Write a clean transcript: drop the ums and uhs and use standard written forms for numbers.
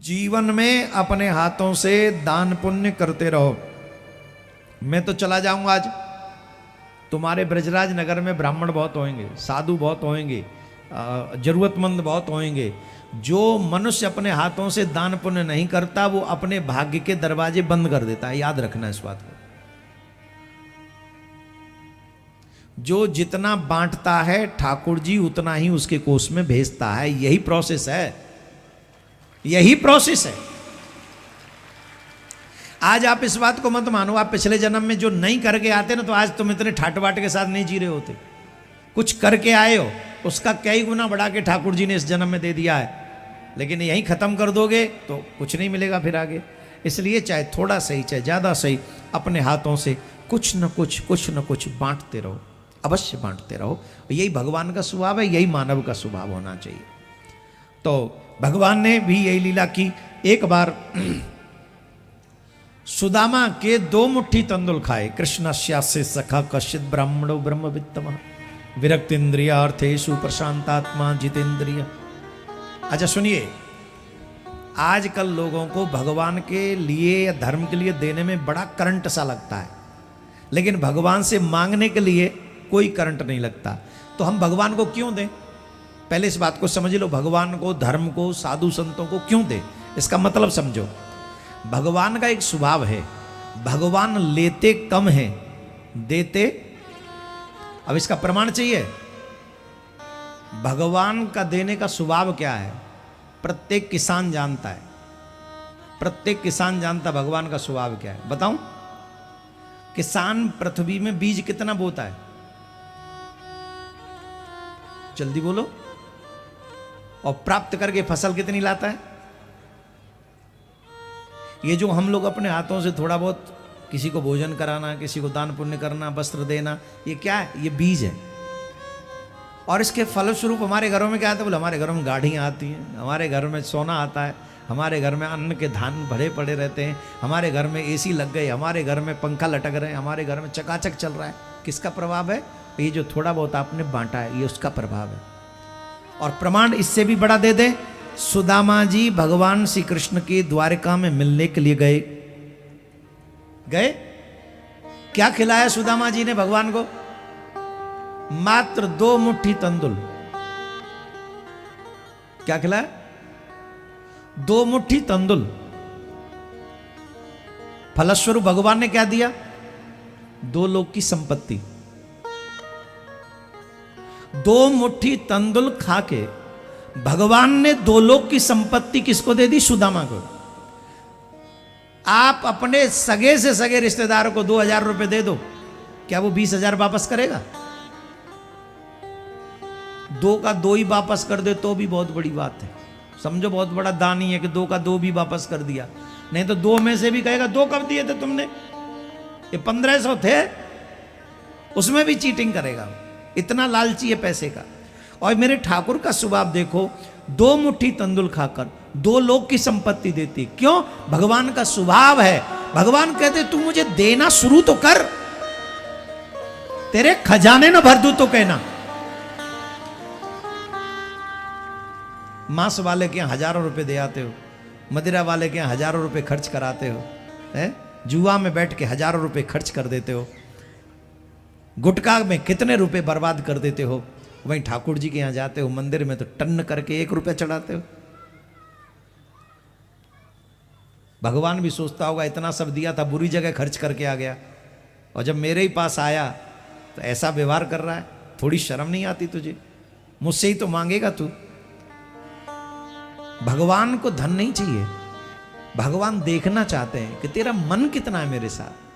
जीवन में अपने हाथों से दान पुण्य करते रहो। मैं तो चला जाऊंगा आज, तुम्हारे ब्रजराज नगर में ब्राह्मण बहुत होंगे, साधु बहुत होंगे, जरूरतमंद बहुत होंगे। जो मनुष्य अपने हाथों से दान पुण्य नहीं करता वो अपने भाग्य के दरवाजे बंद कर देता है। याद रखना इस बात को। जो जितना बांटता है ठाकुर जी उतना ही उसके कोष में भेजता है। यही प्रोसेस है, यही प्रोसेस है। आज आप इस बात को मत मानो, आप पिछले जन्म में जो नहीं करके आते ना, तो आज तुम इतने ठाट बाट के साथ नहीं जी रहे होते। कुछ करके आए हो, उसका कई गुना बढ़ा के ठाकुर जी ने इस जन्म में दे दिया है। लेकिन यही खत्म कर दोगे तो कुछ नहीं मिलेगा फिर आगे। इसलिए चाहे थोड़ा सही चाहे ज्यादा सही, अपने हाथों से कुछ न कुछ बांटते रहो, अवश्य बांटते रहो। यही भगवान का स्वभाव है, यही मानव का स्वभाव होना चाहिए। तो भगवान ने भी यही लीला की। एक बार सुदामा के 2 मुट्ठी तंदुल खाए। कृष्णस्यास्य सखा कश्चित ब्राह्मणो ब्रह्मवित्तमः विरक्तेन्द्रिया अर्थेषु प्रशांतात्मा जितेंद्रिय। अच्छा सुनिए, आजकल लोगों को भगवान के लिए या धर्म के लिए देने में बड़ा करंट सा लगता है, लेकिन भगवान से मांगने के लिए कोई करंट नहीं लगता। तो हम भगवान को क्यों दें? पहले इस बात को समझ लो, भगवान को, धर्म को, साधु संतों को क्यों दें, इसका मतलब समझो। भगवान का एक स्वभाव है, भगवान लेते कम हैं, देते। अब इसका प्रमाण चाहिए। भगवान का देने का स्वभाव क्या है? प्रत्येक किसान जानता है, प्रत्येक किसान जानता भगवान का स्वभाव क्या है। बताऊं? किसान पृथ्वी में बीज कितना बोता है? जल्दी बोलो। और प्राप्त करके फसल कितनी लाता है? ये जो हम लोग अपने हाथों से थोड़ा बहुत किसी को भोजन कराना, किसी को दान पुण्य करना, वस्त्र देना, ये क्या है? ये बीज है। और इसके फलस्वरूप हमारे घरों में क्या आता है? बोले हमारे घरों में गाड़ियाँ आती हैं, हमारे घर में सोना आता है, हमारे घर में अन्न के धान भरे पड़े रहते हैं, हमारे घर में एसी लग गए, हमारे घर में पंखा लटक रहे हैं, हमारे घर में चकाचक चल रहा है। किसका प्रभाव है? ये जो थोड़ा बहुत आपने बांटा है, ये उसका प्रभाव है। और प्रमाण इससे भी बड़ा दे दे। सुदामा जी भगवान श्री कृष्ण के द्वारिका में मिलने के लिए गए। क्या खिलाया सुदामा जी ने भगवान को? मात्र 2 मुट्ठी तंदुल। क्या खिलाया? 2 मुट्ठी तंदुल। फलस्वरूप भगवान ने क्या दिया? 2 लोक की संपत्ति। 2 मुट्ठी तंदुल खाके भगवान ने 2 लोक की संपत्ति किसको दे दी? सुदामा को। आप अपने सगे से सगे रिश्तेदार को 2000 रुपए दे दो, क्या वो 20,000 वापस करेगा? 2 का 2 ही वापस कर दे तो भी बहुत बड़ी बात है। समझो बहुत बड़ा दान ही है कि 2 का 2 भी वापस कर दिया। नहीं तो 2 में से भी कहेगा 2 कब दिए थे तुमने? ये 1500 थे, उसमें भी चीटिंग करेगा। इतना लालची है पैसे का। और मेरे ठाकुर का स्वभाव देखो, 2 मुट्ठी तंदुल खाकर 2 लोक की संपत्ति देती। क्यों? भगवान का स्वभाव है। भगवान कहते तू मुझे देना शुरू तो कर, तेरे खजाने न भर दूं तो कहना। मांस वाले के यहाँ हजारों रुपए दे आते हो, मदिरा वाले के यहाँ हजारों रुपए खर्च कराते हो, है? जुआ में बैठ के हजारों रुपए खर्च कर देते हो, गुटखा में कितने रुपए बर्बाद कर देते हो। वहीं ठाकुर जी के यहाँ जाते हो मंदिर में तो टन करके 1 रुपया चढ़ाते हो। भगवान भी सोचता होगा इतना सब दिया था, बुरी जगह खर्च करके आ गया, और जब मेरे ही पास आया तो ऐसा व्यवहार कर रहा है। थोड़ी शर्म नहीं आती तुझे? मुझसे ही तो मांगेगा तू। भगवान को धन नहीं चाहिए, भगवान देखना चाहते हैं कि तेरा मन कितना है मेरे साथ।